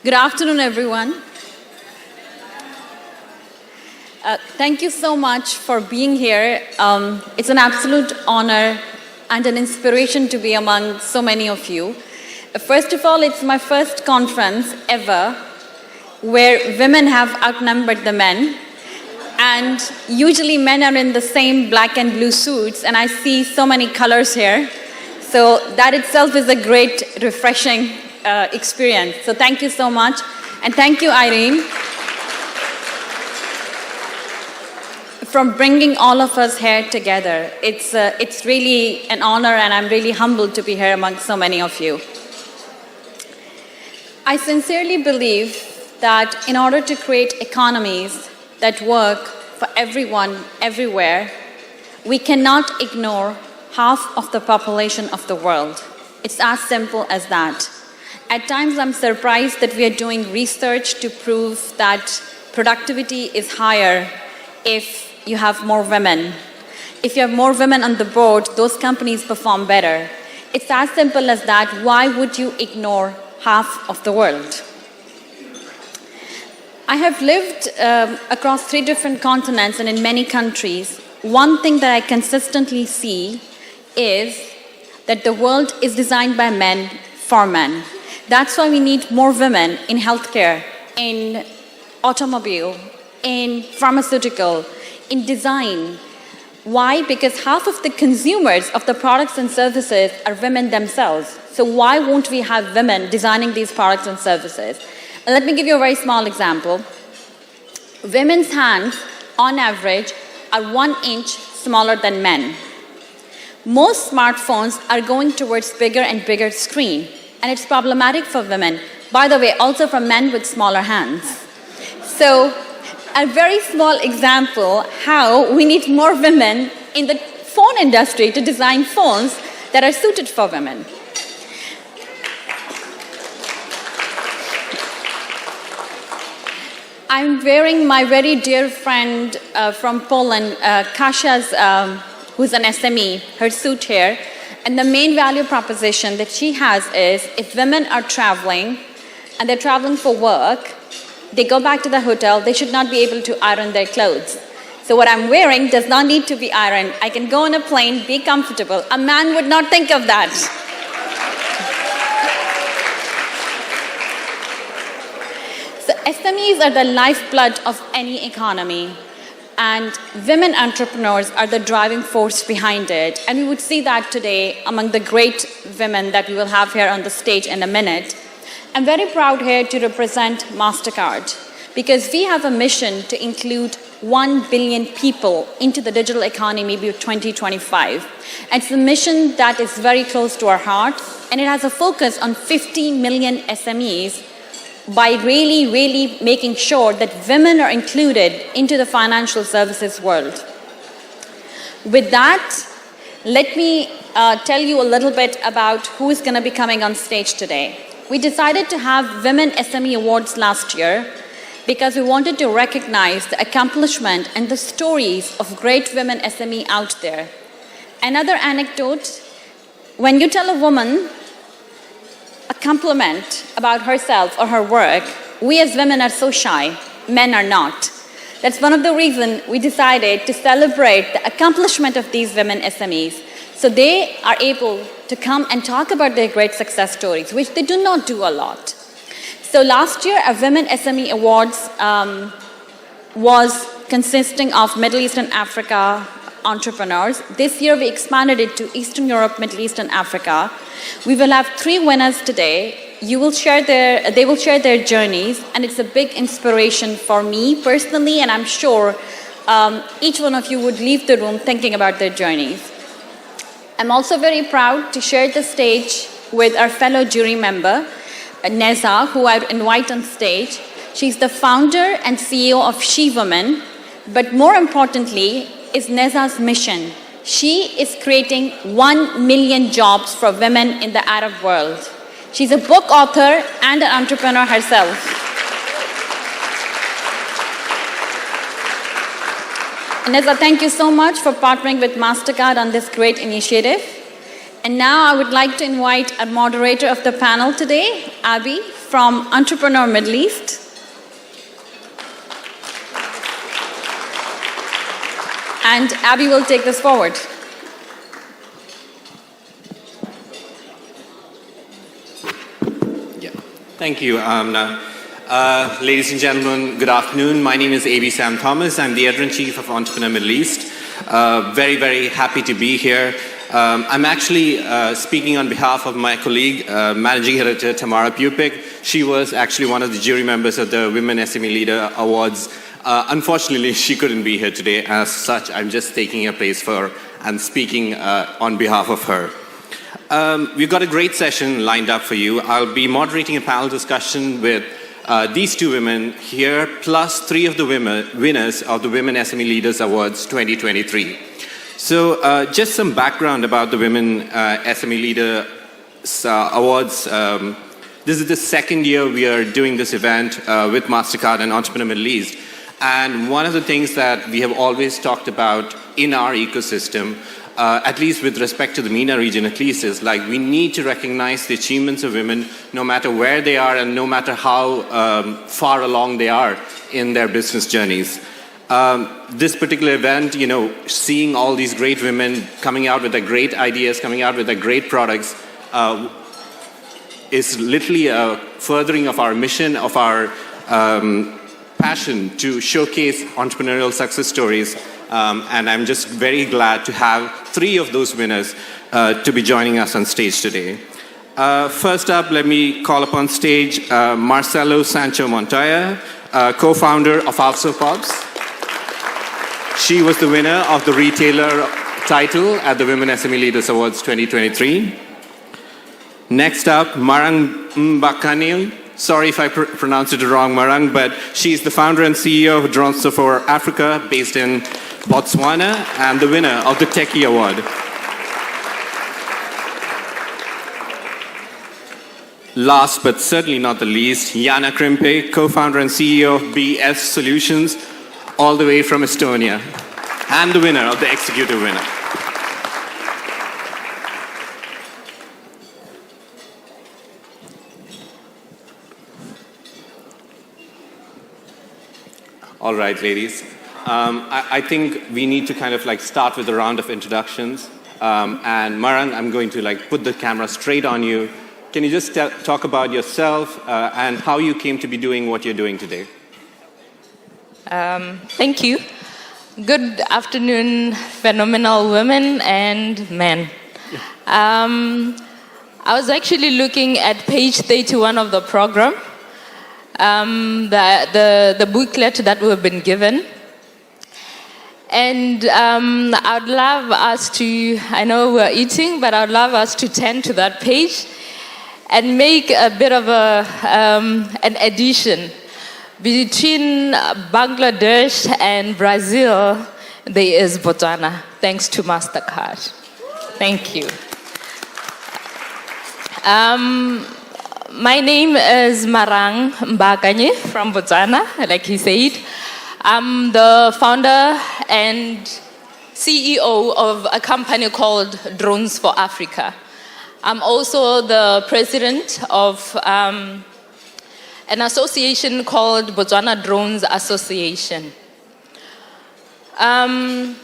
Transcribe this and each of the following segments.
Good afternoon, everyone. Thank you so much for being here. It's an absolute honor and an inspiration to be among so many of you. First of all, it's my first conference ever where women have outnumbered the men. And usually men are in the same black and blue suits, and I see so many colors here. So that itself is a great, refreshing experience. So thank you so much. And thank you, Irene, for bringing all of us here together. It's really an honor, and I'm really humbled to be here among so many of you. I sincerely believe that in order to create economies that work for everyone, everywhere, we cannot ignore half of the population of the world. It's as simple as that. At times, I'm surprised that we are doing research to prove that productivity is higher if you have more women. If you have more women on the board, those companies perform better. It's as simple as that. Why would you ignore half of the world? I have lived across 3 different continents and in many countries. One thing that I consistently see is that the world is designed by men for men. That's why we need more women in healthcare, in automobile, in pharmaceutical, in design. Why? Because half of the consumers of the products and services are women themselves. So why won't we have women designing these products and services? And let me give you a very small example. Women's hands, on average, are 1 inch smaller than men. Most smartphones are going towards bigger and bigger screen. And it's problematic for women. By the way, also for men with smaller hands. So, a very small example how we need more women in the phone industry to design phones that are suited for women. I'm wearing my very dear friend from Poland, Kasia's, who's an SME, her suit here. And the main value proposition that she has is if women are traveling and they're traveling for work, they go back to the hotel, they should not be able to iron their clothes. So what I'm wearing does not need to be ironed. I can go on a plane, be comfortable. A man would not think of that. So SMEs are the lifeblood of any economy. And women entrepreneurs are the driving force behind it. And we would see that today among the great women that we will have here on the stage in a minute. I'm very proud here to represent Mastercard because we have a mission to include 1 billion people into the digital economy by 2025. And it's a mission that is very close to our heart, and it has a focus on 50 million SMEs by really making sure that women are included into the financial services world. With that, let me tell you a little bit about who is going to be coming on stage today. We decided to have Women SME Awards last year because we wanted to recognize the accomplishment and the stories of great women SME out there. Another anecdote, when you tell a woman a compliment about herself or her work, we as women are so shy, men are not. That's one of the reasons we decided to celebrate the accomplishment of these women SMEs. So they are able to come and talk about their great success stories, which they do not do a lot. So last year, our Women SME Awards was consisting of Middle East and Africa entrepreneurs. This year, we expanded it to Eastern Europe, Middle East, and Africa. We will have 3 winners today. They will share their journeys, and it's a big inspiration for me personally, and I'm sure each one of you would leave the room thinking about their journeys. I'm also very proud to share the stage with our fellow jury member, Neza, who I invite on stage. She's the founder and CEO of She Women, but more importantly is Neza's mission. She is creating 1 million jobs for women in the Arab world. She's a book author and an entrepreneur herself. Neza, thank you so much for partnering with Mastercard on this great initiative. And now I would like to invite our moderator of the panel today, Abby, from Entrepreneur Middle East. And Abby will take this forward. Yeah. Thank you, Amna. Ladies and gentlemen, good afternoon. My name is A.B. Sam Thomas. I'm the Editor-in-Chief of Entrepreneur Middle East. Very, very happy to be here. I'm actually speaking on behalf of my colleague, Managing Editor Tamara Pupik. She was actually one of the jury members of the Women SME Leader Awards. Unfortunately, she couldn't be here today. As such, I'm just taking her place for her and speaking on behalf of her. We've got a great session lined up for you. I'll be moderating a panel discussion with these two women here, plus 3 of the winners of the Women SME Leaders Awards 2023. So just some background about the Women SME Leaders Awards. This is the second year we are doing this event with Mastercard and Entrepreneur Middle East. And one of the things that we have always talked about in our ecosystem, at least with respect to the MENA region at least, is like we need to recognize the achievements of women no matter where they are and no matter how far along they are in their business journeys. This particular event, you know, seeing all these great women coming out with their great ideas, coming out with their great products, is literally a furthering of our mission, of our passion to showcase entrepreneurial success stories. And I'm just very glad to have 3 of those winners to be joining us on stage today. First up, let me call upon stage Marcelo Sancho Montoya, co-founder of Also Pops. She was the winner of the retailer title at the Women SME Leaders Awards 2023. Next up, Marang Mbakanil. Sorry if I pronounced it wrong, Marang, but she's the founder and CEO of Drones for Africa, based in Botswana, and the winner of the Techie Award. Last but certainly not the least, Jana Krimpe, co-founder and CEO of BS Solutions, all the way from Estonia, and the winner of the executive winner. All right, ladies. I think we need to kind of like start with a round of introductions. And Marang, I'm going to like put the camera straight on you. Can you just talk about yourself and how you came to be doing what you're doing today? Thank you. Good afternoon, phenomenal women and men. I was actually looking at page 31 of the program. The booklet that we've been given. And I'd love us to, I know we're eating, but I'd love us to turn to that page and make a bit of an addition. Between Bangladesh and Brazil, there is Botswana, thanks to Mastercard. Thank you. My name is Marang Mbakanye from Botswana, like he said. I'm the founder and CEO of a company called Drones for Africa. I'm also the president of an association called Botswana Drones Association. Tell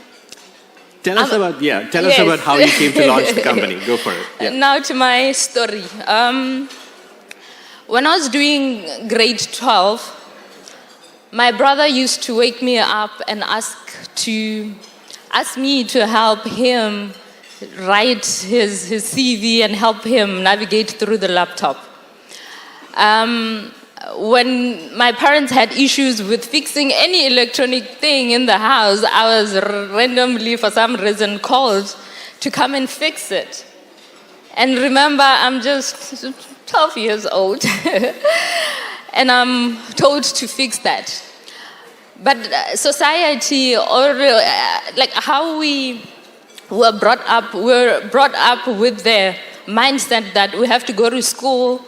us about how you came to launch the company. Go for it. Yeah. Now to my story. When I was doing grade 12, my brother used to wake me up and ask me to help him write his CV and help him navigate through the laptop. When my parents had issues with fixing any electronic thing in the house, I was randomly, for some reason, called to come and fix it. And remember, I'm just 12 years old, and I'm told to fix that. But society, or like how we were brought up with the mindset that we have to go to school,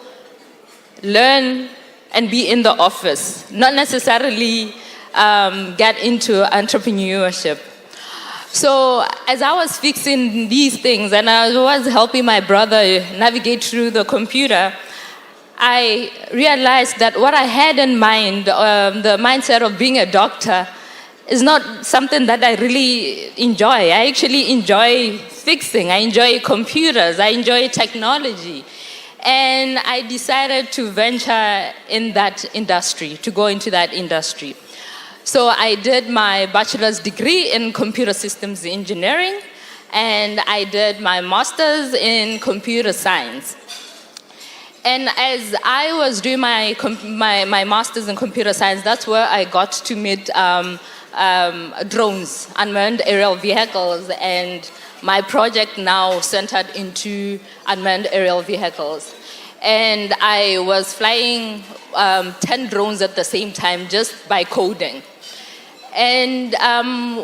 learn, and be in the office, not necessarily get into entrepreneurship. So as I was fixing these things and I was helping my brother navigate through the computer, I realized that what I had in mind, the mindset of being a doctor, is not something that I really enjoy. I actually enjoy fixing. I enjoy computers. I enjoy technology. And I decided to venture in that industry, to go into that industry. So I did my bachelor's degree in computer systems engineering, and I did my master's in computer science. And as I was doing my master's in computer science, that's where I got to meet drones, unmanned aerial vehicles, and my project now centered into unmanned aerial vehicles. And I was flying 10 drones at the same time just by coding. And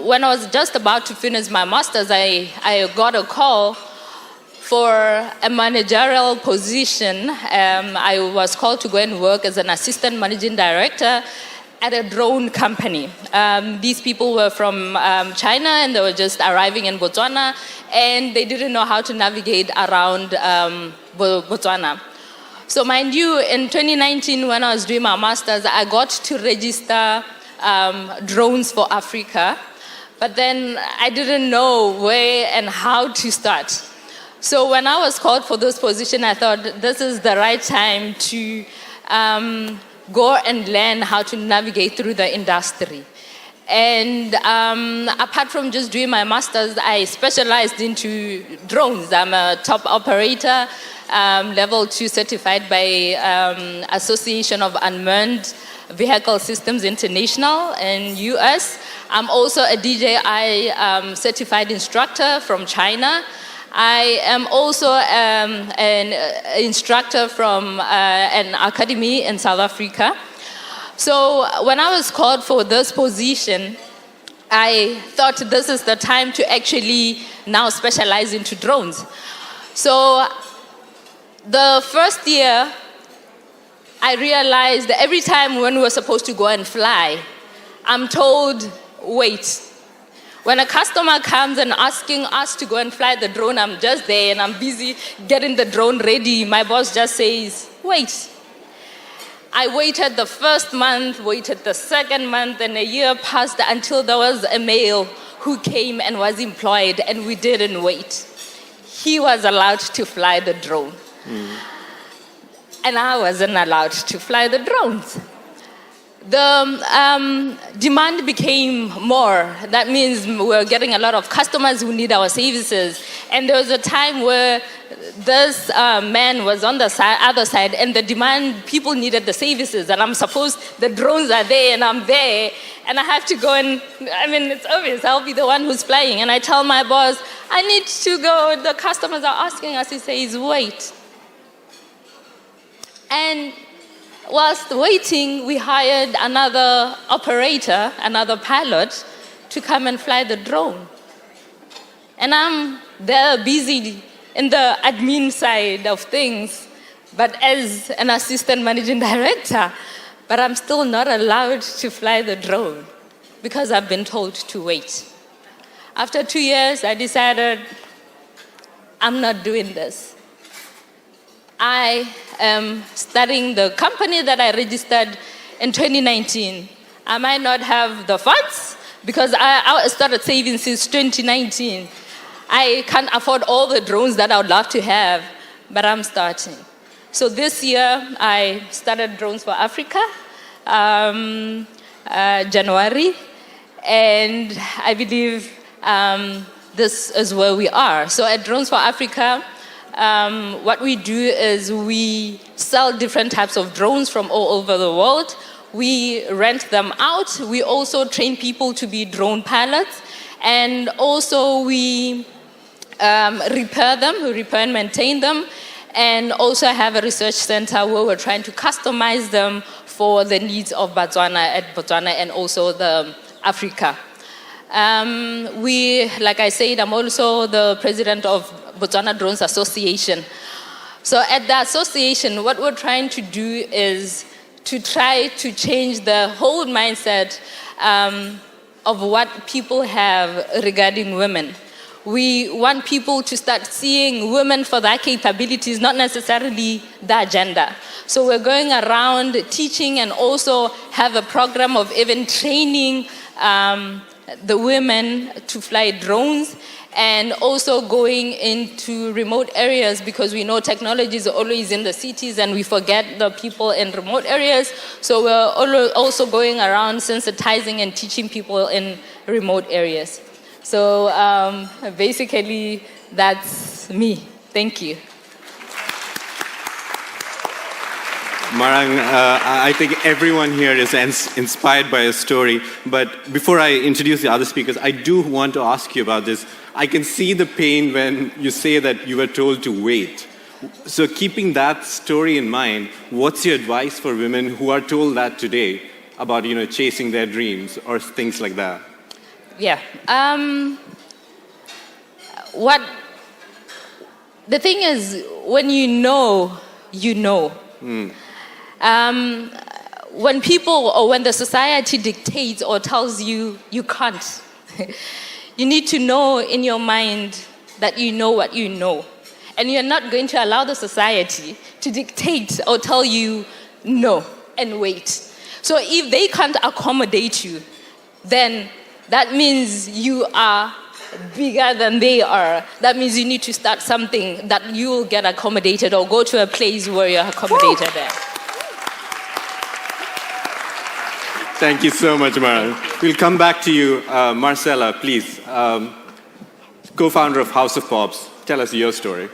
when I was just about to finish my master's, I got a call for a managerial position. I was called to go and work as an assistant managing director at a drone company. These people were from China, and they were just arriving in Botswana, and they didn't know how to navigate around Botswana. So mind you, in 2019, when I was doing my master's, I got to register drones for Africa, but then I didn't know where and how to start. So when I was called for this position, I thought this is the right time to go and learn how to navigate through the industry. And apart from just doing my master's, I specialized into drones. I'm a top operator, level 2 certified by Association of Unmanned Vehicle Systems International in US. I'm also a DJI certified instructor from China. I am also an instructor from an academy in South Africa. So when I was called for this position, I thought this is the time to actually now specialize into drones. So the first year, I realized that every time when we were supposed to go and fly, I'm told, wait. When a customer comes and asking us to go and fly the drone, I'm just there and I'm busy getting the drone ready. My boss just says, wait. I waited the first month, waited the second month, and a year passed until there was a male who came and was employed, and we didn't wait. He was allowed to fly the drone. And I wasn't allowed to fly the drones. The demand became more. That means we were getting a lot of customers who need our services. And there was a time where this man was on the other side, and the demand, people needed the services. And I'm supposed, the drones are there, and I'm there. And I have to go and, it's obvious, I'll be the one who's flying. And I tell my boss, I need to go. The customers are asking us. He says, wait. And whilst waiting, we hired another operator, another pilot, to come and fly the drone. And I'm there busy in the admin side of things, but as an assistant managing director, but I'm still not allowed to fly the drone because I've been told to wait. After 2 years, I decided I'm not doing this. I am starting the company that I registered in 2019. I might not have the funds because I started saving since 2019. I can't afford all the drones that I would love to have, but I'm starting. So this year, I started Drones for Africa, January, and I believe this is where we are. So at Drones for Africa, what we do is we sell different types of drones from all over the world. We rent them out. We also train people to be drone pilots. And also we repair them, we repair and maintain them. And also have a research center where we're trying to customize them for the needs of Botswana and also the Africa. Like I said, I'm also the president of Botswana Drones Association. So at the association, what we're trying to do is to try to change the whole mindset of what people have regarding women. We want people to start seeing women for their capabilities, not necessarily their gender. So we're going around teaching and also have a program of even training the women to fly drones, and also going into remote areas, because we know technology is always in the cities and we forget the people in remote areas. So we're also going around sensitizing and teaching people in remote areas. So basically, that's me. Thank you. Marang, I think everyone here is inspired by a story. But before I introduce the other speakers, I do want to ask you about this. I can see the pain when you say that you were told to wait. So keeping that story in mind, what's your advice for women who are told that today about, chasing their dreams or things like that? Yeah. The thing is, when you know, you know. When people or when the society dictates or tells you you can't, you need to know in your mind that you know what you know. And you're not going to allow the society to dictate or tell you no and wait. So if they can't accommodate you, then that means you are bigger than they are. That means you need to start something that you will get accommodated, or go to a place where you're accommodated there. Thank you so much, Marang. We'll come back to you. Marcella, please. Co-founder of House of Pops. Tell us your story.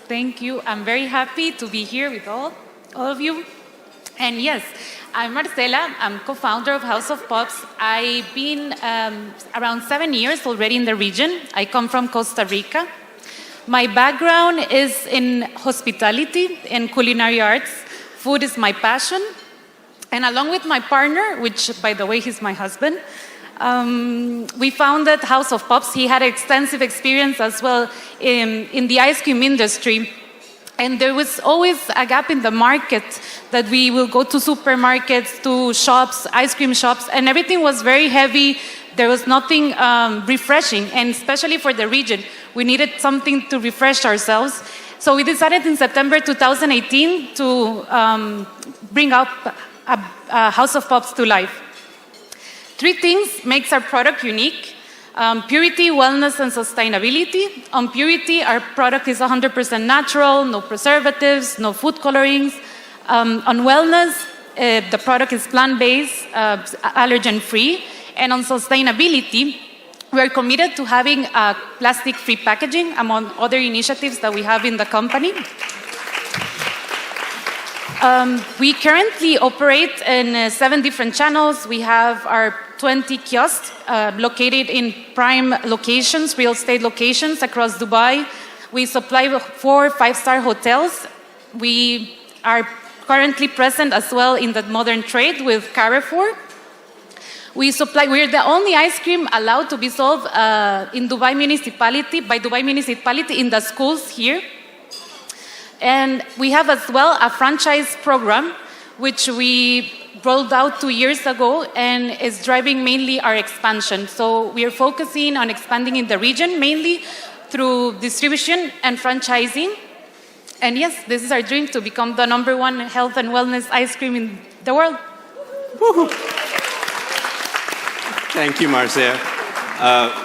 Thank you. I'm very happy to be here with all of you. And yes, I'm Marcela. I'm co-founder of House of Pops. I've been around 7 years already in the region. I come from Costa Rica. My background is in hospitality and culinary arts. Food is my passion. And along with my partner, which, by the way, he's my husband, we founded House of Pops. He had extensive experience as well in the ice cream industry. And there was always a gap in the market that we will go to supermarkets, to shops, ice cream shops, and everything was very heavy. There was nothing refreshing, and especially for the region, we needed something to refresh ourselves. So we decided in September 2018 to bring up a House of Pops to life. 3 things makes our product unique: purity, wellness, and sustainability. On purity, our product is 100% natural, no preservatives, no food colorings. On wellness, the product is plant-based, allergen-free. And on sustainability, we are committed to having plastic-free packaging, among other initiatives that we have in the company. We currently operate in 7 different channels. We have our 20 kiosks located in prime locations, real estate locations across Dubai. We supply 4 5-star hotels. We are currently present as well in the modern trade with Carrefour. We're the only ice cream allowed to be sold in Dubai municipality, by Dubai municipality, in the schools here. And we have as well a franchise program, which we rolled out 2 years ago and is driving mainly our expansion. So we are focusing on expanding in the region, mainly through distribution and franchising. And yes, this is our dream, to become the #1 health and wellness ice cream in the world. Woo-hoo. Thank you, Marcia.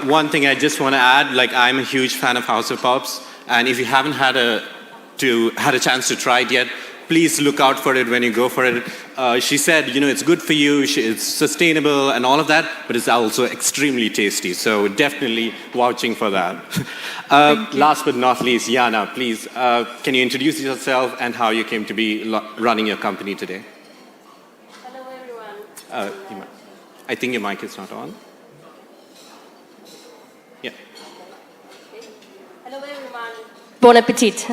One thing I just want to add, I'm a huge fan of House of Pops, and if you haven't had a chance to try it yet, please look out for it when you go for it. She said, it's good for you, it's sustainable and all of that, but it's also extremely tasty. So definitely vouching for that. Last but not least, Yana, please, can you introduce yourself and how you came to be running your company today? Hello, everyone. I think your mic is not on. Yeah. Hello, everyone. Bon appetit.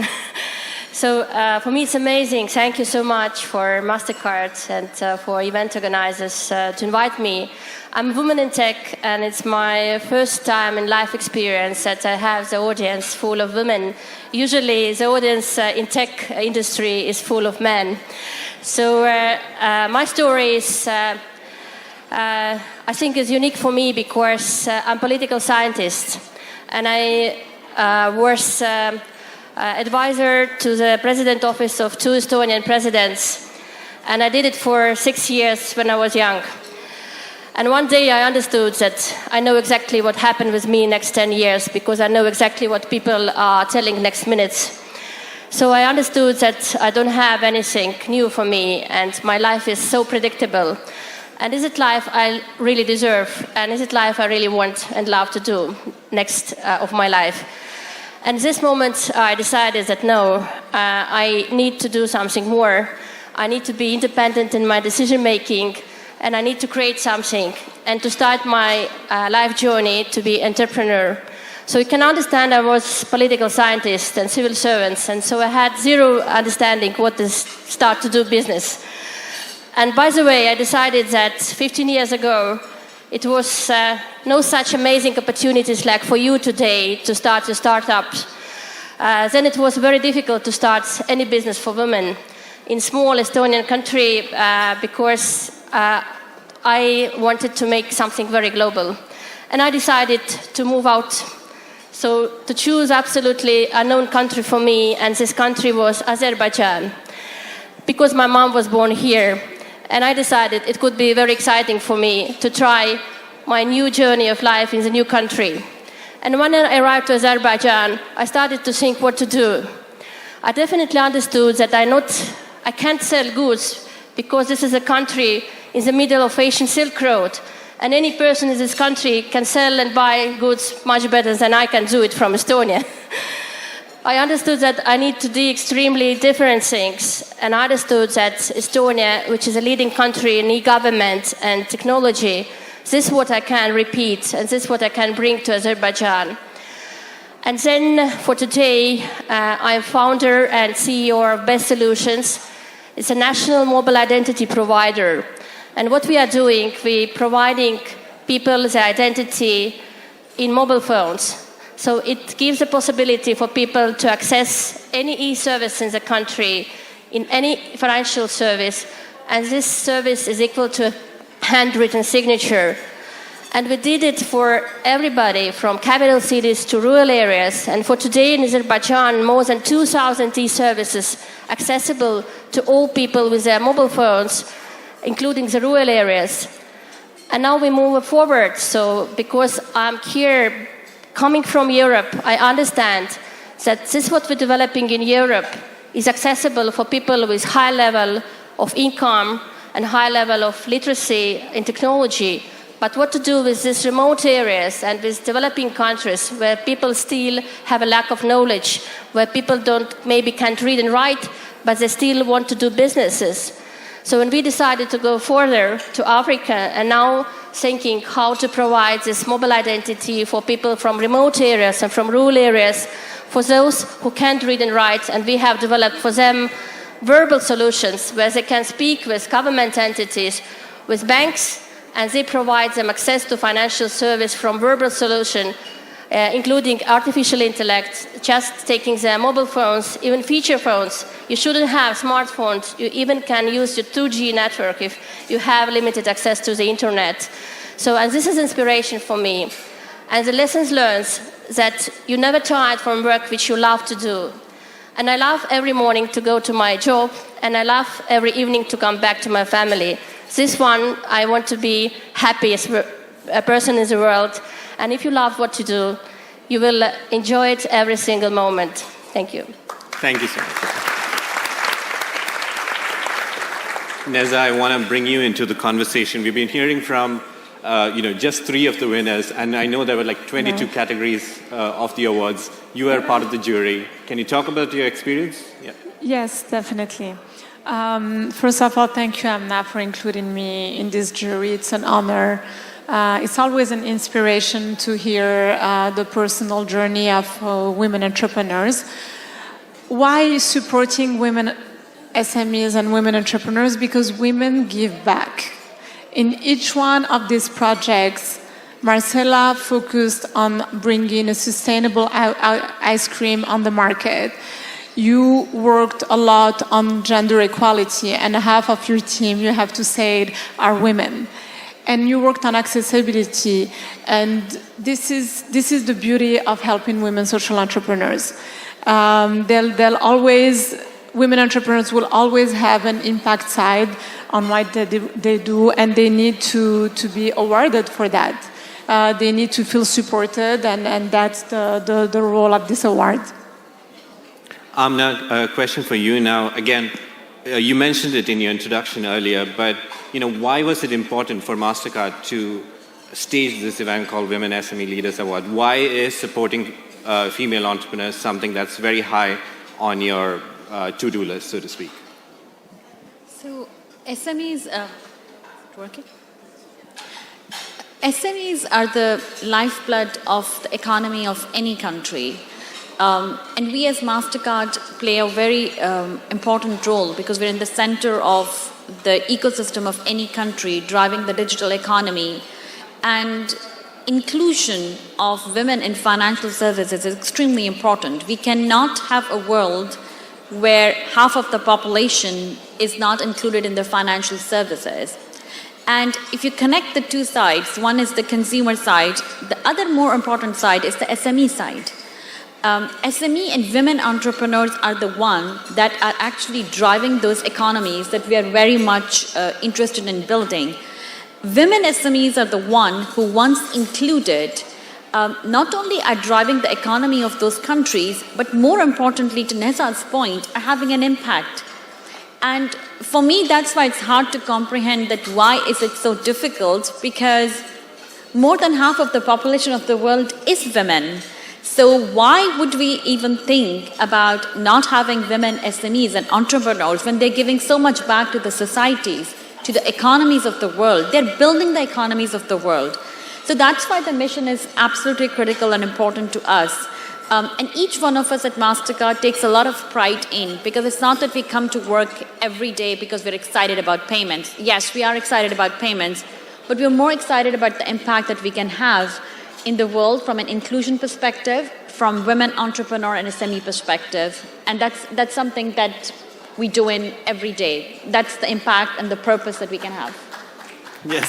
So for me, it's amazing. Thank you so much for Mastercard and for event organizers to invite me. I'm a woman in tech, and it's my first time in life experience that I have the audience full of women. Usually, the audience in tech industry is full of men. So my story is, I think, is unique for me because I'm a political scientist. and I was advisor to the president office of 2 Estonian presidents. And I did it for 6 years when I was young. And one day I understood that I know exactly what happened with me next 10 years because I know exactly what people are telling next minutes. So I understood that I don't have anything new for me and my life is so predictable. And is it life I really deserve? And is it life I really want and love to do next of my life? And at this moment I decided that no, I need to do something more. I need to be independent in my decision making, and I need to create something and to start my life journey to be entrepreneur. So you can understand I was political scientist and civil servants, and so I had zero understanding what is start to do business. And by the way, I decided that 15 years ago, it was no such amazing opportunities like for you today to start your startups. Then it was very difficult to start any business for women in small Estonian country because I wanted to make something very global. And I decided to move out. So to choose absolutely unknown country for me, and this country was Azerbaijan, because my mom was born here. And I decided it could be very exciting for me to try my new journey of life in the new country. And when I arrived to Azerbaijan, I started to think what to do. I definitely understood that I can't sell goods because this is a country in the middle of Asian Silk Road, and any person in this country can sell and buy goods much better than I can do it from Estonia. I understood that I need to do extremely different things, and I understood that Estonia, which is a leading country in e-government and technology, this is what I can repeat, and this is what I can bring to Azerbaijan. And then for today, I'm founder and CEO of Best Solutions. It's a national mobile identity provider. And what we are doing, we're providing people the identity in mobile phones. So it gives the possibility for people to access any e-service in the country, in any financial service. And this service is equal to a handwritten signature. And we did it for everybody, from capital cities to rural areas. And for today in Azerbaijan, more than 2,000 e-services accessible to all people with their mobile phones, including the rural areas. And now we move forward. So because I'm here, coming from Europe, I understand that this is what we're developing in Europe is accessible for people with high level of income and high level of literacy in technology. But what to do with these remote areas and with developing countries where people still have a lack of knowledge, where people maybe can't read and write, but they still want to do businesses. So when we decided to go further to Africa and now thinking how to provide this mobile identity for people from remote areas and from rural areas, for those who can't read and write, and we have developed for them verbal solutions where they can speak with government entities, with banks, and they provide them access to financial service from verbal solution, including artificial intellect, just taking their mobile phones, even feature phones. You shouldn't have smartphones. You even can use your 2G network if you have limited access to the internet. So, and this is inspiration for me. And the lessons learned that you never tired from work which you love to do. And I love every morning to go to my job, and I love every evening to come back to my family. This one, I want to be happiest a person in the world. And if you love what you do, you will enjoy it every single moment. Thank you. Thank you so much. Neza, I want to bring you into the conversation. We've been hearing from just 3 of the winners, and I know there were like 22 categories of the awards. You were part of the jury. Can you talk about your experience? Yeah. Yes, definitely. First of all, thank you, Amna, for including me in this jury. It's an honor. It's always an inspiration to hear the personal journey of women entrepreneurs. Why supporting women SMEs and women entrepreneurs? Because women give back. In each one of these projects, Marcela focused on bringing a sustainable ice cream on the market. You worked a lot on gender equality, and half of your team, you have to say it, are women. and you worked on accessibility. And this is the beauty of helping women social entrepreneurs. Women entrepreneurs will always have an impact side on what they do, and they need to be awarded for that. They need to feel supported, and that's the role of this award. Amna, a question for you now. Again, you mentioned it in your introduction earlier, but why was it important for Mastercard to stage this event called Women SME Leaders Award? Why is supporting female entrepreneurs something that's very high on your to-do list, so to speak? So SMEs, SMEs are the lifeblood of the economy of any country. And we as Mastercard play a very important role because we're in the center of the ecosystem of any country, driving the digital economy. And inclusion of women in financial services is extremely important. We cannot have a world where half of the population is not included in the financial services. And if you connect the two sides, one is the consumer side, the other more important side is the SME side. SME and women entrepreneurs are the one that are actually driving those economies that we are very much interested in building. Women SMEs are the one who, once included, not only are driving the economy of those countries, but more importantly, to Neza's point, are having an impact. And for me, that's why it's hard to comprehend that why is it so difficult, because more than half of the population of the world is women. So why would we even think about not having women SMEs and entrepreneurs when they're giving so much back to the societies, to the economies of the world? They're building the economies of the world. So that's why the mission is absolutely critical and important to us. And each one of us at Mastercard takes a lot of pride in, because it's not that we come to work every day because we're excited about payments. Yes, we are excited about payments, but we're more excited about the impact that we can have in the world from an inclusion perspective, from women entrepreneur and SME perspective. And that's something that we do in every day. That's the impact and the purpose that we can have. Yes.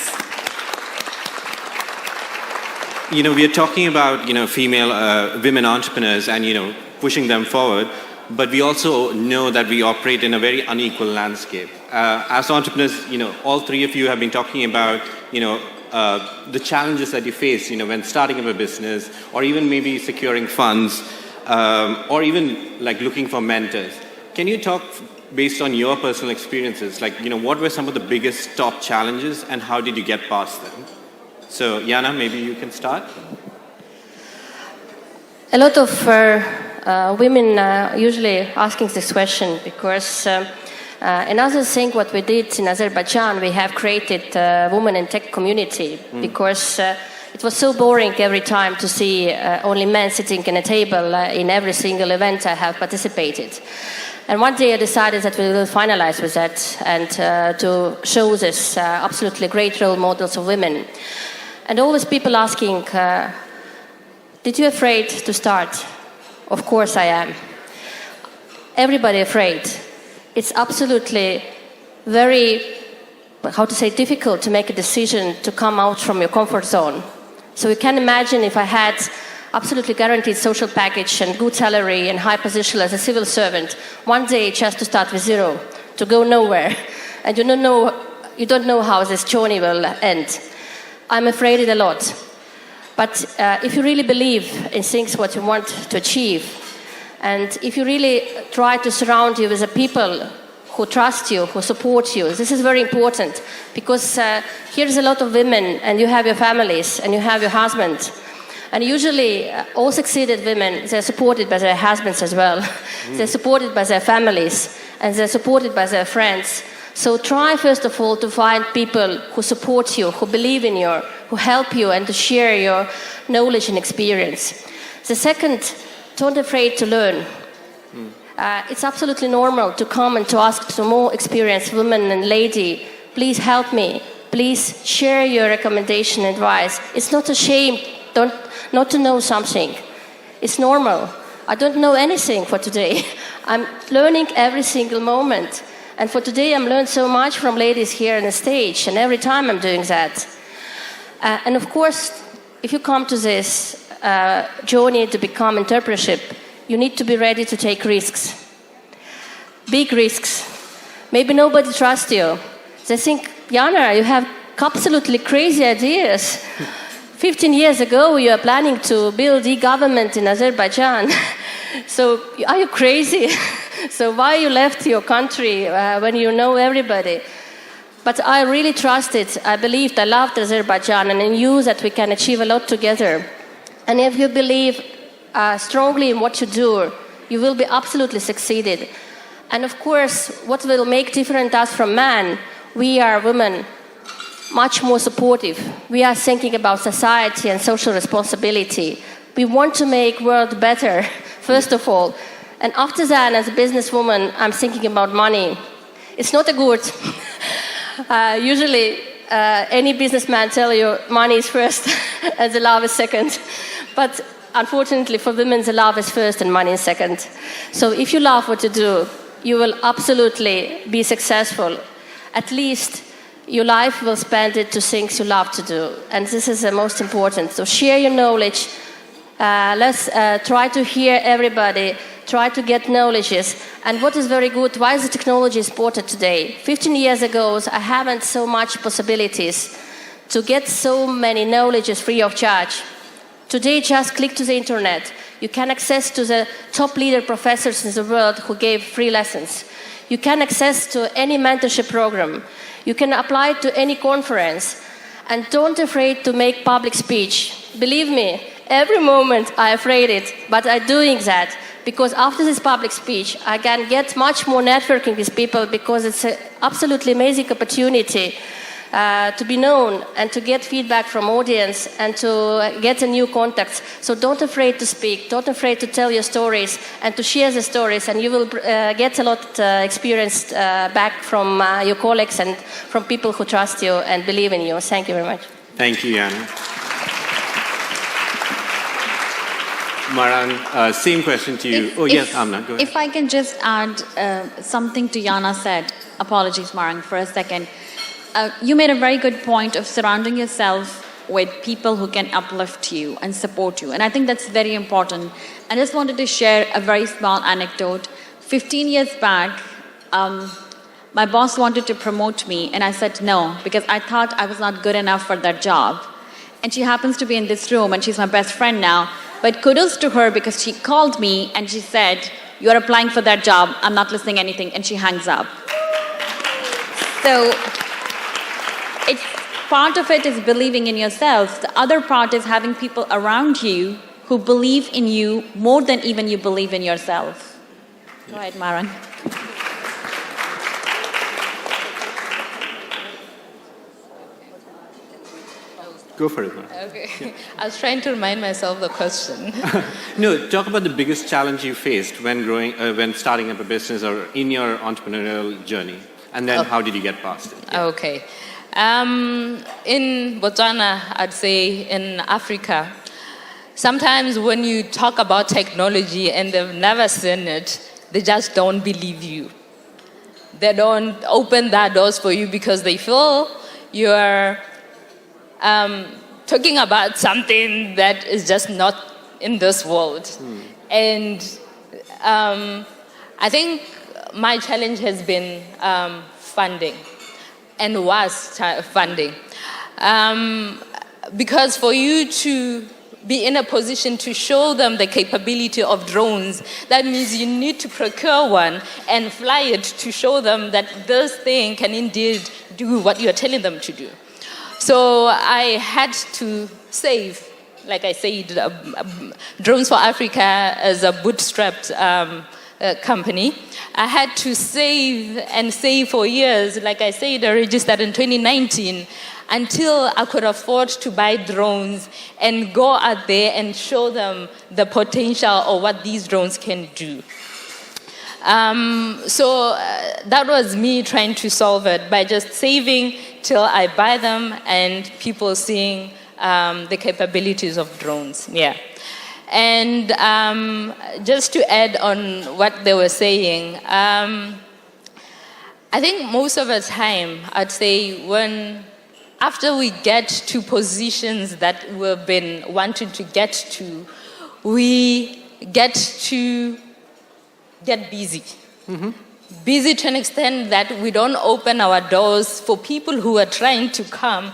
We are talking about, female women entrepreneurs and, pushing them forward, but we also know that we operate in a very unequal landscape. As entrepreneurs, all three of you have been talking about, the challenges that you face, when starting up a business, or even maybe securing funds, or even like looking for mentors. Can you talk based on your personal experiences, what were some of the biggest top challenges and how did you get past them? So, Jana, maybe you can start. A lot of women usually asking this question because another thing what we did in Azerbaijan, we have created a women in tech community because it was so boring every time to see only men sitting in a table in every single event I have participated. And one day I decided that we will finalize with that and to show this absolutely great role models of women. And always people asking, did you afraid to start? Of course I am. Everybody afraid. It's absolutely very, difficult to make a decision to come out from your comfort zone. So you can imagine if I had absolutely guaranteed social package and good salary and high position as a civil servant, one day just to start with zero, to go nowhere, and you don't know how this journey will end. I'm afraid a lot. But if you really believe in things what you want to achieve, and if you really try to surround you with the people who trust you, who support you, this is very important, because here's a lot of women, and you have your families, and you have your husband. And usually, all succeeded women, they're supported by their husbands as well. They're supported by their families, and they're supported by their friends. So try, first of all, to find people who support you, who believe in you, who help you, and to share your knowledge and experience. The second, don't be afraid to learn. It's absolutely normal to come and to ask to more experienced women and lady, please help me, please share your recommendation and advice. It's not a shame not to know something. It's normal. I don't know anything for today. I'm learning every single moment. And for today, I'm learning so much from ladies here on the stage, and every time I'm doing that. And of course, if you come to this journey to become entrepreneurship, you need to be ready to take risks. Big risks. Maybe nobody trusts you. They think, Jana, you have absolutely crazy ideas. 15 years ago, you were planning to build e-government in Azerbaijan. So, are you crazy? So why you left your country when you know everybody? But I really trusted, I believed, I loved Azerbaijan, and I knew that we can achieve a lot together. And if you believe strongly in what you do, you will be absolutely succeeded. And of course, what will make different us from men, we are women, much more supportive. We are thinking about society and social responsibility. We want to make the world better, first of all. And after that, as a businesswoman, I'm thinking about money. It's not a good. Usually, any businessman tell you money is first and the love is second. But unfortunately, for women, the love is first and money is second. So if you love what you do, you will absolutely be successful. At least your life will spend it to things you love to do. And this is the most important. So share your knowledge. Let's try to hear everybody. Try to get knowledges. And what is very good, why is the technology important today? 15 years ago, I haven't so much possibilities to get so many knowledges free of charge. Today, just click to the internet. You can access to the top leader professors in the world who gave free lessons. You can access to any mentorship program. You can apply to any conference. And don't be afraid to make public speech. Believe me, every moment I'm afraid it, but I'm doing that. Because after this public speech, I can get much more networking with people because it's an absolutely amazing opportunity to be known and to get feedback from audience and to get a new contacts. So don't afraid to speak, don't afraid to tell your stories and to share the stories, and you will get a lot experience back from your colleagues and from people who trust you and believe in you. Thank you very much. Thank you, Jana. Maran, same question to you. Yes, Amna, go ahead. If I can just add something to Jana said. Apologies, Maran, for a second. You made a very good point of surrounding yourself with people who can uplift you and support you. And I think that's very important. I just wanted to share a very small anecdote. 15 years back, my boss wanted to promote me, and I said no, because I thought I was not good enough for that job. And she happens to be in this room, and she's my best friend now. But kudos to her, because she called me and she said, "You're applying for that job. I'm not listening to anything," and she hangs up. So it's part of it is believing in yourself. The other part is having people around you who believe in you more than even you believe in yourself. Go ahead, Maran. Go for it, Maran. Okay. Yeah. I was trying to remind myself the question. No, talk about the biggest challenge you faced when when starting up a business or in your entrepreneurial journey, and then how did you get past it? Yeah. Okay. In Botswana, I'd say in Africa, sometimes when you talk about technology and they've never seen it, they just don't believe you. They don't open their doors for you because they feel you're talking about something that is just not in this world. And I think my challenge has been funding, and was funding. Because for you to be in a position to show them the capability of drones, that means you need to procure one and fly it to show them that this thing can indeed do what you're telling them to do. So I had to save, like I said, Drones for Africa as a bootstrapped company. I had to save and save for years. Like I said, I registered in 2019 until I could afford to buy drones and go out there and show them the potential of what these drones can do. So that was me trying to solve it by just saving till I buy them and people seeing the capabilities of drones. Yeah. And just to add on what they were saying, I think most of the time, I'd say when after we get to positions that we've been wanting to get to, we get to get busy. Busy to an extent that we don't open our doors for people who are trying to come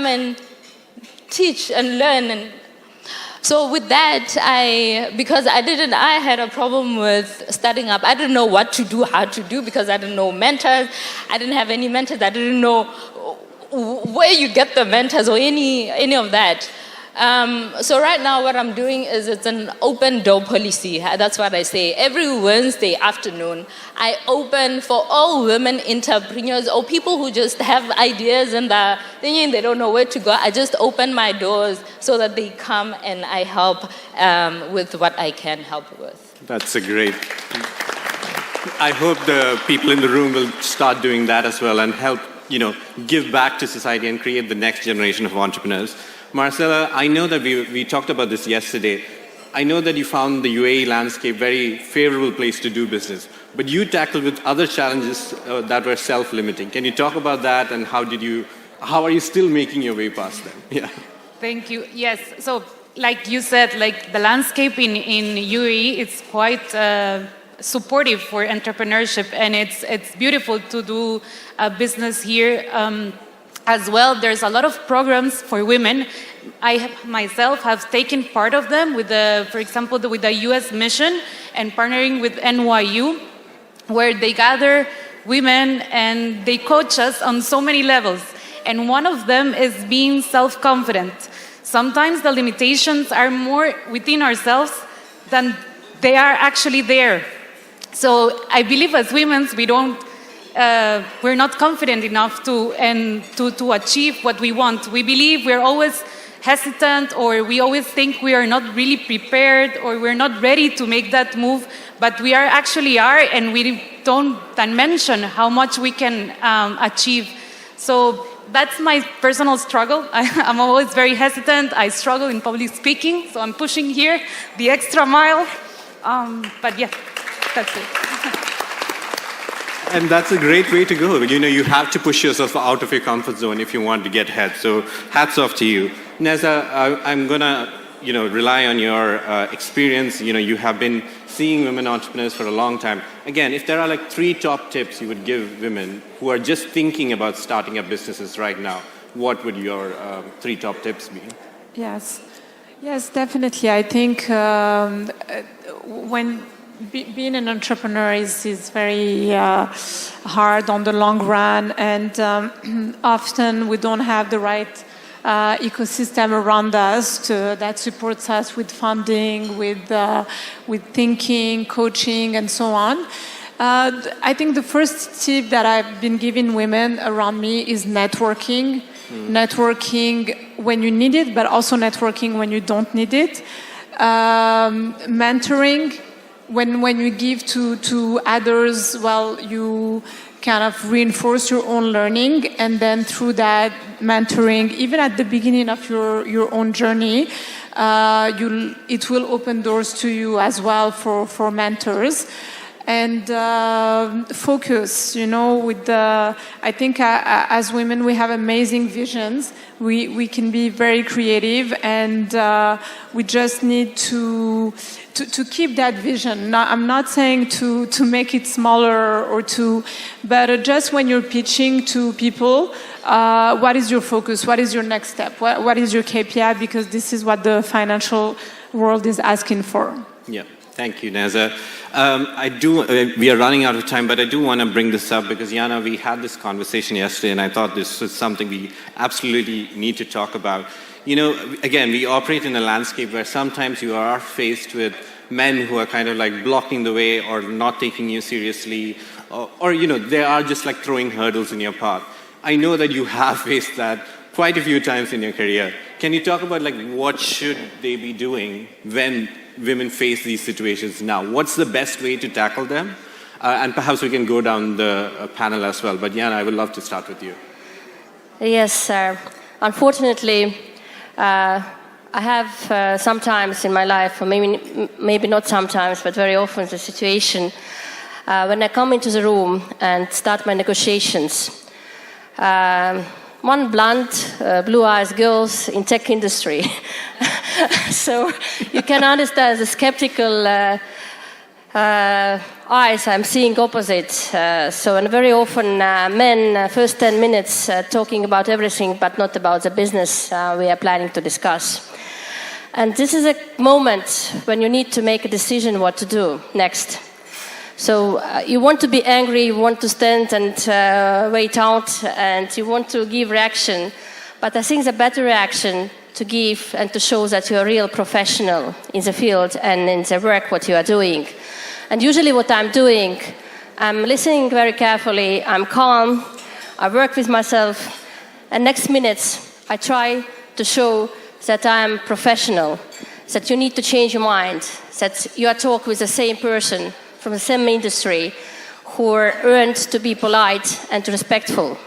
and teach and learn. And so with that, I had a problem with starting up. I didn't know what to do, how to do, because I didn't know mentors. I didn't have any mentors. I didn't know where you get the mentors or any of that. So right now what I'm doing is it's an open door policy. That's what I say. Every Wednesday afternoon, I open for all women entrepreneurs or people who just have ideas and they're thinking they don't know where to go. I just open my doors so that they come and I help with what I can help with. That's a great. I hope the people in the room will start doing that as well and help, give back to society and create the next generation of entrepreneurs. Marcella, I know that we talked about this yesterday. I know that you found the UAE landscape very favorable place to do business, but you tackled with other challenges that were self-limiting. Can you talk about that and how are you still making your way past them? Yeah. Thank you. Yes. So, like you said, like the landscape in UAE, it's quite supportive for entrepreneurship, and it's beautiful to do a business here. As well, there's a lot of programs for women. I myself have taken part of them with for example, with the U.S. mission and partnering with NYU, where they gather women and they coach us on so many levels. And one of them is being self-confident. Sometimes the limitations are more within ourselves than they are actually there. So I believe as women, we're not confident enough to achieve what we want. We believe we're always hesitant, or we always think we are not really prepared, or we're not ready to make that move, but we actually are, and we don't mention how much we can achieve. So that's my personal struggle. I'm always very hesitant. I struggle in public speaking, so I'm pushing here the extra mile. But yeah, that's it. And that's a great way to go. You have to push yourself out of your comfort zone if you want to get ahead. So hats off to you. Neza, I'm going to rely on your experience. You have been seeing women entrepreneurs for a long time. Again, if there are 3 top tips you would give women who are just thinking about starting up businesses right now, what would your 3 top tips be? Yes, definitely. I think when being an entrepreneur is very hard on the long run, and often we don't have the right ecosystem around us that supports us with funding, with thinking, coaching, and so on. I think the first tip that I've been giving women around me is networking. Networking when you need it, but also networking when you don't need it. Mentoring. When you give to others, you kind of reinforce your own learning, and then through that mentoring, even at the beginning of your own journey, it will open doors to you as well for mentors. And focus, I think as women we have amazing visions. We can be very creative, and we just need to keep that vision. I'm not saying to make it smaller but just when you're pitching to people, what is your focus? What is your next step? What is your KPI? Because this is what the financial world is asking for. Yeah. Thank you, Neza. We are running out of time, but I do want to bring this up because, Jana, we had this conversation yesterday, and I thought this was something we absolutely need to talk about. Again, we operate in a landscape where sometimes you are faced with men who are kind of blocking the way or not taking you seriously, or they are just throwing hurdles in your path. I know that you have faced that quite a few times in your career. Can you talk about what should they be doing when women face these situations now? What's the best way to tackle them? And perhaps we can go down the panel as well. But Jana, I would love to start with you. Yes, sir. Unfortunately, I have sometimes in my life, or maybe not sometimes, but very often the situation when I come into the room and start my negotiations. one blonde, blue eyes girls in tech industry. So you can understand the skeptical eyes I'm seeing opposite. And very often men, first 10 minutes talking about everything but not about the business we are planning to discuss. And this is a moment when you need to make a decision what to do next. So you want to be angry, you want to stand and wait out, and you want to give reaction. But I think the better reaction to give and to show that you're a real professional in the field and in the work what you are doing. And usually what I'm doing, I'm listening very carefully, I'm calm, I work with myself, and next minutes I try to show that I'm professional, that you need to change your mind, that you are talking with the same person from the same industry who are earned to be polite and respectful.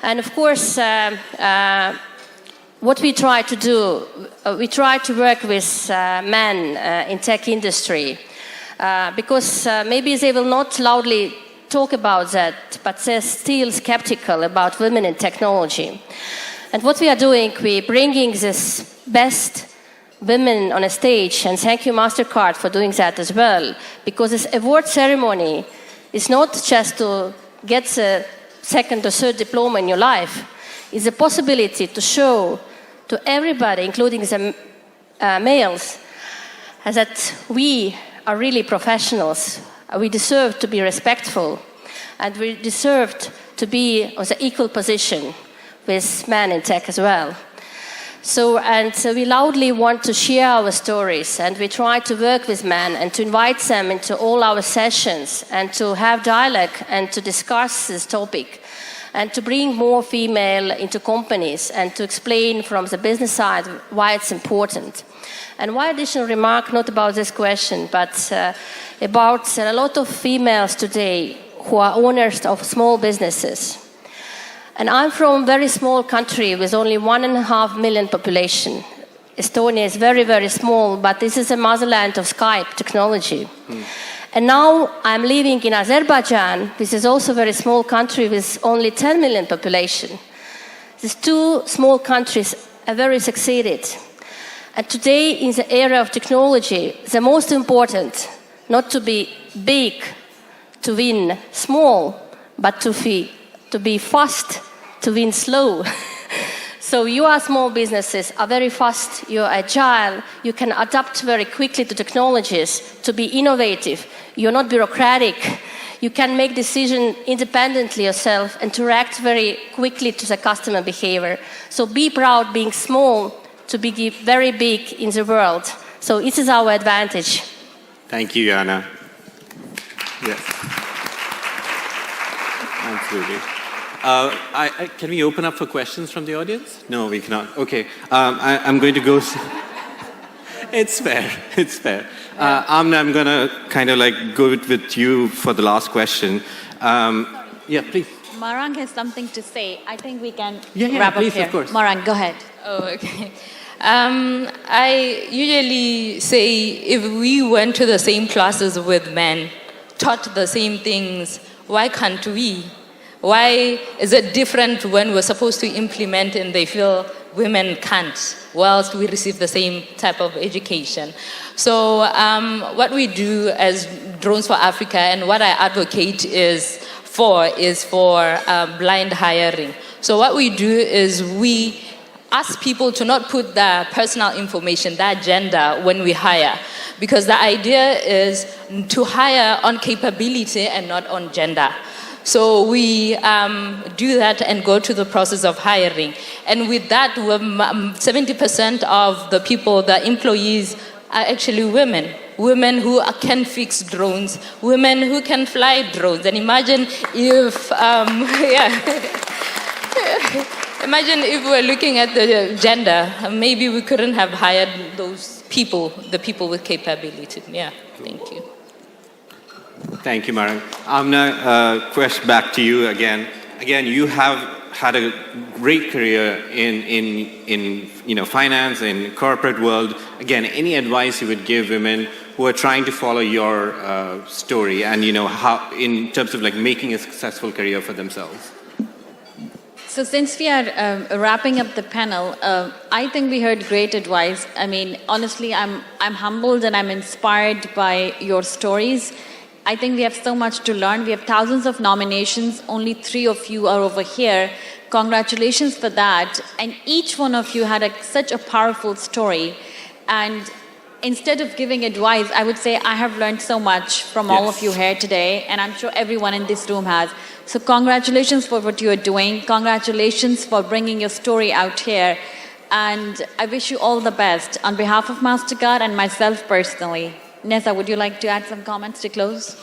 And of course, what we try to do, we try to work with men in tech industry because maybe they will not loudly talk about that, but they're still skeptical about women in technology. And what we are doing, we're bringing this best women on a stage, and thank you Mastercard for doing that as well, because this award ceremony is not just to get the second or third diploma in your life. It's a possibility to show to everybody, including the males, that we are really professionals. We deserve to be respectful, and we deserve to be on the equal position with men in tech as well. So we loudly want to share our stories, and we try to work with men and to invite them into all our sessions and to have dialogue and to discuss this topic and to bring more female into companies and to explain from the business side why it's important. And one additional remark, not about this question, but about a lot of females today who are owners of small businesses. And I'm from a very small country with only 1.5 million population. Estonia is very, very small, but this is the motherland of Skype technology. And now I'm living in Azerbaijan, which is also a very small country with only 10 million population. These two small countries are very succeeded. And today, in the era of technology, the most important, not to be big to win small, but to be fast to win slow. So you are small businesses, are very fast, you're agile, you can adapt very quickly to technologies, to be innovative, you're not bureaucratic, you can make decisions independently yourself and to react very quickly to the customer behavior. So be proud being small to be very big in the world. So this is our advantage. Thank you, Jana. Yes. Absolutely. Can we open up for questions from the audience? No, we cannot. Okay. I'm going to go. It's fair. It's fair. Amna, I'm going to kind of like go with you for the last question. Yeah, please. Marang has something to say. I think we can Yeah, wrap please, up here. of course. Marang, go ahead. Oh, okay. I usually say if we went to the same classes with men, taught the same things, why can't we? Why is it different when we're supposed to implement and they feel women can't, whilst we receive the same type of education? So what we do as Drones for Africa and what I advocate is for blind hiring. So what we do is we ask people to not put their personal information, their gender, when we hire. Because the idea is to hire on capability and not on gender. So we do that and go to the process of hiring. And with that, 70% of the people, the employees, are actually women. Women who can fix drones, women who can fly drones. And imagine if, imagine if we're looking at the gender, maybe we couldn't have hired those people, the people with capability. Yeah, thank you. Thank you, Marang. Amna, question back to you again. Again, you have had a great career in finance, in corporate world. Again, any advice you would give women who are trying to follow your story and how in terms of like making a successful career for themselves? So since we are wrapping up the panel, I think we heard great advice. I mean, honestly, I'm humbled and I'm inspired by your stories. I think we have so much to learn. We have thousands of nominations. Only 3 of you are over here. Congratulations for that. And each one of you had such a powerful story. And instead of giving advice, I would say I have learned so much from all of you here today, and I'm sure everyone in this room has. So congratulations for what you are doing. Congratulations for bringing your story out here. And I wish you all the best on behalf of Mastercard and myself personally. Nessa, would you like to add some comments to close?